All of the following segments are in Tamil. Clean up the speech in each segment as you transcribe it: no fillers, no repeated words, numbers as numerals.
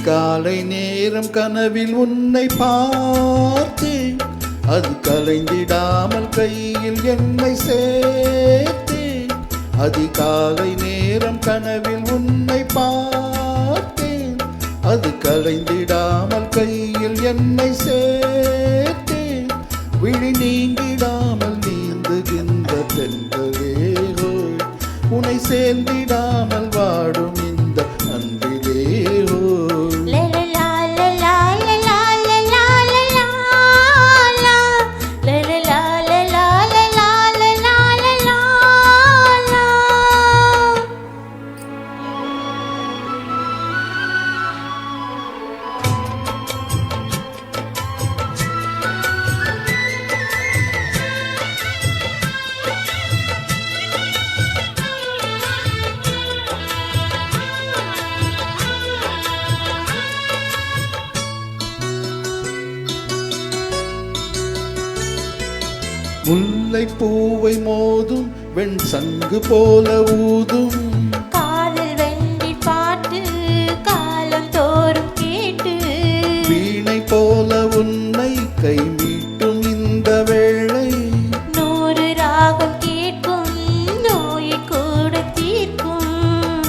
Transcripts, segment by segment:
அதிகாலை நேரம் கனவில் உன்னை பார்த்தேன், அது கலைந்திடாமல் கையில் என்னை சேர்த்தேன். அதிகாலை நேரம் கனவில் உன்னை பார்த்தேன், அது கலைந்திடாமல் கையில் என்னை சேர்த்தேன். விழி நீங்கிடாமல் நீந்துகின்ற தென்றலேரோ, உன்னை சேர்ந்திடாமல் வாடும் இந்த அன்பிலேரோ. முல்லை பூவை மோதும் வெண் சங்கு போல ஊதும் காதல் வெண்டி பாட்டு காலம் தோறும் கேட்டு, வீணை போல உன்னை கை மீட்டும் இந்த வேளை, 100 ராகம் கேட்கும் நோயை கூட தீர்க்கும்.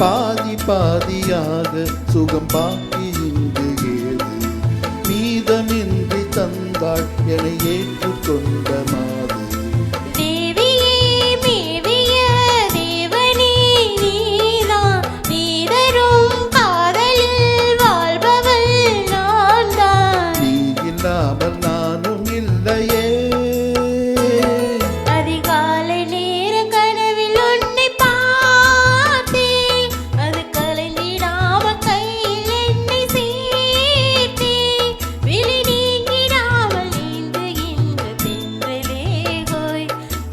பாதி பாதியாக சுகம் பாக்கி இங்கு ஏது, மீதமின்றி தந்தாள் என ஏற்றுக்கொண்ட மாது. நானும் இல்லையே. அதிகாலை நேர கனவில் உன்னை பார்த்தேன், அது கலைந்திடாம கையில் என்னை சேர்த்தேன். விழி நீங்கிடாமல் நீந்துகின்ற தென்றலேகோய்,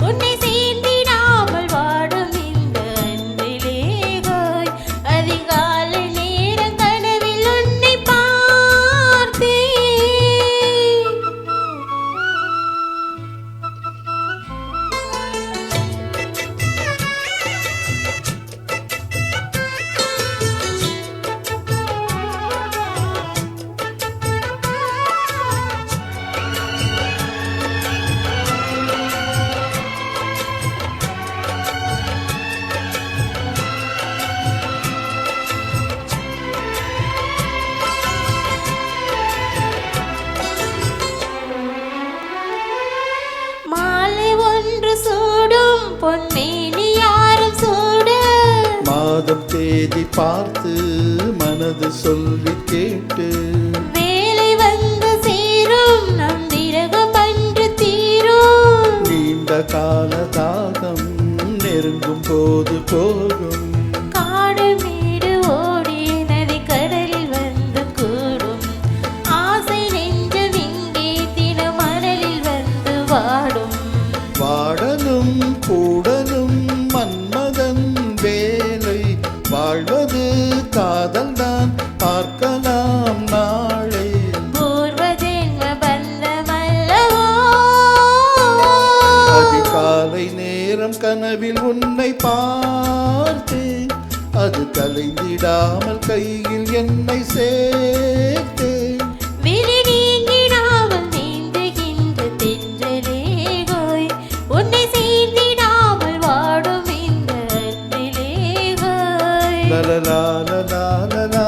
உன்னை சேர்ந்திடாமல் வாடும் இந்த அன்பிலேகோய். அதிகாலை நேர கனவில் உன்னை பார்த்தேன். பொன்மேனி யாரும் சூட, மாதம் தேதி பார்த்து மனது சொல்லி கேட்டு, வேலை வந்து சேரும் நம் விரகம் அன்று தீரும். நீண்ட கால தாகம் நெருங்கும் போது போகும், காடு மேடு ஓடி நதி கடலில் வந்து கூடும். ஆசை நெஞ்சம் இங்கே தின மணலில் வந்து வாடும். வாடலும் கூடலும் மன்மதன் வேலை, வாழ்வது காதல் தான் பார்க்கலாம் நாளை. பூர்வ ஜென்ம பந்தமல்லவோ. அதிகாலை நேரம் கனவில் உன்னை பார்த்தேன், அது கலைந்திடாமல் கையில் என்னை சேர்த்தேன். விழி நீங்கிடாமல் நீந்துகின்ற தென்றலேகோய், உன்னை சேர்ந்திடாமல் வாடும் இந்த அன்பிலேகோய். லலலா லலா லலா